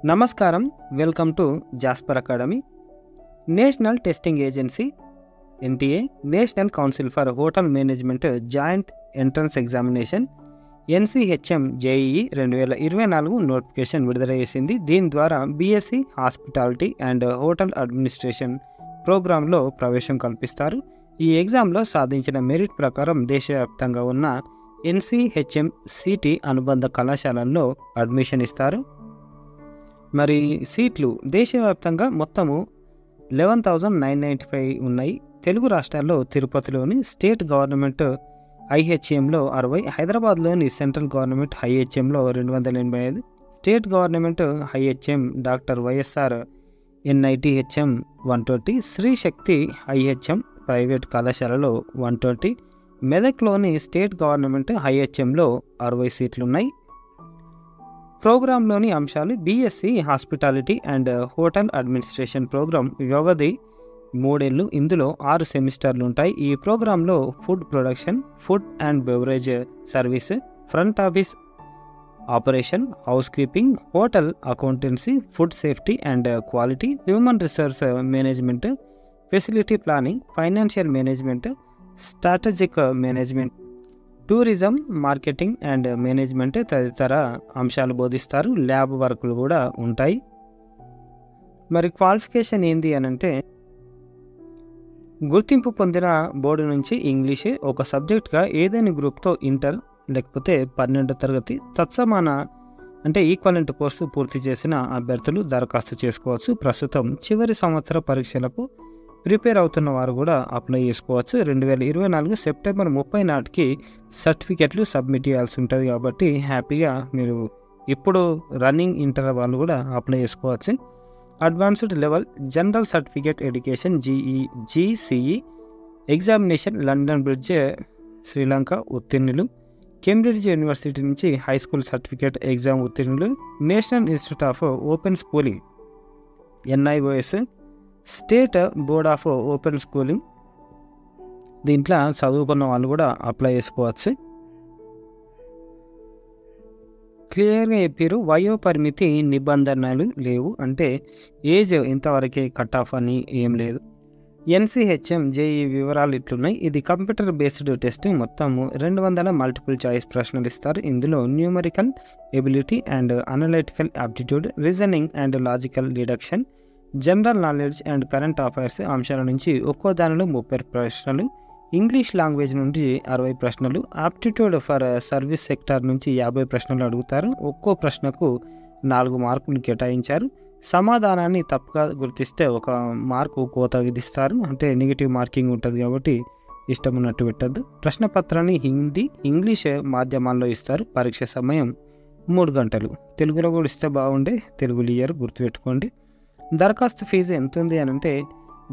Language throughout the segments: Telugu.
నమస్కారం. Welcome to Jasper academy. National testing agency NTA, national council for hotel management joint entrance examination NCHM JEE 2024 notification విడుదల చేసింది. దీని ద్వారా BSc hospitality and hotel administration ప్రోగ్రాంలో ప్రవేశం కల్పిస్తారు. ఈ ఎగ్జామ్లో సాధించిన మెరిట్ ప్రకారం దేశవ్యాప్తంగా ఉన్న ఎన్సీహెచ్ఎం సిటీ అనుబంధ కళాశాలల్లో అడ్మిషన్ ఇస్తారు. మరి సీట్లు దేశవ్యాప్తంగా మొత్తము 11,995 ఉన్నాయి. తెలుగు రాష్ట్రాల్లో తిరుపతిలోని స్టేట్ గవర్నమెంట్ ఐహెచ్ఎంలో 60, హైదరాబాద్లోని సెంట్రల్ గవర్నమెంట్ ఐహెచ్ఎంలో 285, state government IHM doctor YSR NITHM 120, Shri Shakti IHM private కళాశాలలో 120, మెదక్లోని స్టేట్ గవర్నమెంట్ ఐహెచ్ఎంలో 60 సీట్లున్నాయి. ప్రోగ్రాంలోని అంశాలు: BSc hospitality and hotel administration program వ్యవధి 3 ఏళ్ళు. ఇందులో 6 సెమిస్టర్లు ఉంటాయి. ఈ ప్రోగ్రాంలో food production, food and beverage service, front office operation, housekeeping, hotel accountancy, food safety and quality, human resource management, facility planning, financial management, strategic management, tourism, marketing and management తదితర అంశాలు బోధిస్తారు. ల్యాబ్ వర్కులు కూడా ఉంటాయి. మరి క్వాలిఫికేషన్ ఏంది అని అంటే, గుర్తింపు పొందిన బోర్డు నుంచి ఇంగ్లీష్ ఒక సబ్జెక్ట్గా ఏదైనా గ్రూప్తో ఇంటర్ లేకపోతే 12వ తరగతి తత్సమాన అంటే ఈక్వలెంట్ కోర్సు పూర్తి చేసిన అభ్యర్థులు దరఖాస్తు చేసుకోవచ్చు. ప్రస్తుతం చివరి సంవత్సర పరీక్షలకు ప్రిపేర్ అవుతున్న వారు కూడా అప్లై చేసుకోవచ్చు. 2024 సెప్టెంబర్ 30 నాటికి సర్టిఫికెట్లు సబ్మిట్ చేయాల్సి ఉంటుంది. కాబట్టి హ్యాపీగా మీరు ఇప్పుడు రన్నింగ్ ఇంటర్ వాళ్ళు కూడా అప్లై చేసుకోవచ్చు. Advanced level general certificate education GCE examination London bridge Sri Lanka ఉత్తీర్ణులు, కేంబ్రిడ్జ్ యూనివర్సిటీ నుంచి హై స్కూల్ సర్టిఫికేట్ ఎగ్జామ్ ఉత్తీర్ణులు, national institute of open schooling NIOS, state board of open schooling దీంట్లో చదువుకున్న వాళ్ళు కూడా అప్లై చేసుకోవచ్చు. క్లియర్గా చెప్పారు. వయో పరిమితి నిబంధనలు లేవు, అంటే ఏజ్ ఇంతవరకే కట్ ఆఫ్ అని ఏం లేదు. ఎన్సీహెచ్ఎం జేఈ వివరాలు ఇట్లున్నాయి. ఇది కంప్యూటర్ బేస్డ్ టెస్ట్. మొత్తం 200 మల్టిపుల్ చాయిస్ ప్రశ్నలు ఇస్తారు. ఇందులో numerical ability and analytical aptitude, reasoning and logical deduction, general knowledge and current affairs అంశాల నుంచి ఒక్కో దానిలో 30 ప్రశ్నలు, ఇంగ్లీష్ లాంగ్వేజ్ నుండి 60 ప్రశ్నలు, ఆప్టిట్యూడ్ ఫర్ సర్వీస్ సెక్టార్ నుంచి 50 ప్రశ్నలు అడుగుతారు. ఒక్కో ప్రశ్నకు 4 మార్కులు కేటాయించారు. సమాధానాన్ని తప్పుగా గుర్తిస్తే 1 మార్కు కోత విధిస్తారు. అంటే నెగిటివ్ మార్కింగ్ ఉంటుంది కాబట్టి ఇష్టం ఉన్నట్టు పెట్టద్దు. ప్రశ్నపత్రాన్ని హిందీ, ఇంగ్లీష్ మాధ్యమాల్లో ఇస్తారు. పరీక్ష సమయం 3 గంటలు. తెలుగులో కూడా ఇస్తే బాగుండే, తెలుగులో ఇయర్ గుర్తుపెట్టుకోండి. దరఖాస్తు ఫీజు ఎంత ఉంది అని అంటే,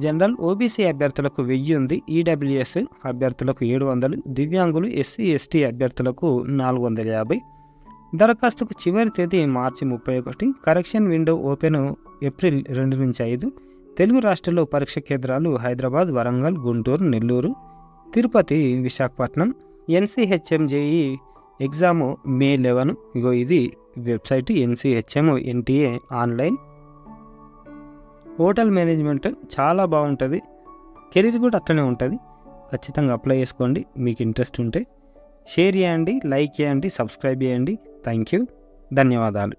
జనరల్ ఓబీసీ అభ్యర్థులకు 1000 ఉంది, ఈడబ్ల్యూఎస్ అభ్యర్థులకు 700, దివ్యాంగులు ఎస్సీ ఎస్టీ అభ్యర్థులకు 450. దరఖాస్తుకు చివరి తేదీ మార్చి 31. కరెక్షన్ విండో ఓపెన్ ఏప్రిల్ 2 నుంచి 5. తెలుగు రాష్ట్రాల్లో పరీక్ష కేంద్రాలు Hyderabad, Warangal, Guntur, Nellore, Tirupati, Visakhapatnam. NCHM JE exam May 11. ఇగో ఇది website NCHM NTA online. Hotel management చాలా బాగుంటుంది. కెరీర్ కూడా అట్లనే ఉంటుంది. ఖచ్చితంగా అప్లై చేసుకోండి మీకు ఇంట్రెస్ట్ ఉంటే. షేర్ చేయండి, లైక్ చేయండి, సబ్స్క్రైబ్ చేయండి. థ్యాంక్ యూ, ధన్యవాదాలు.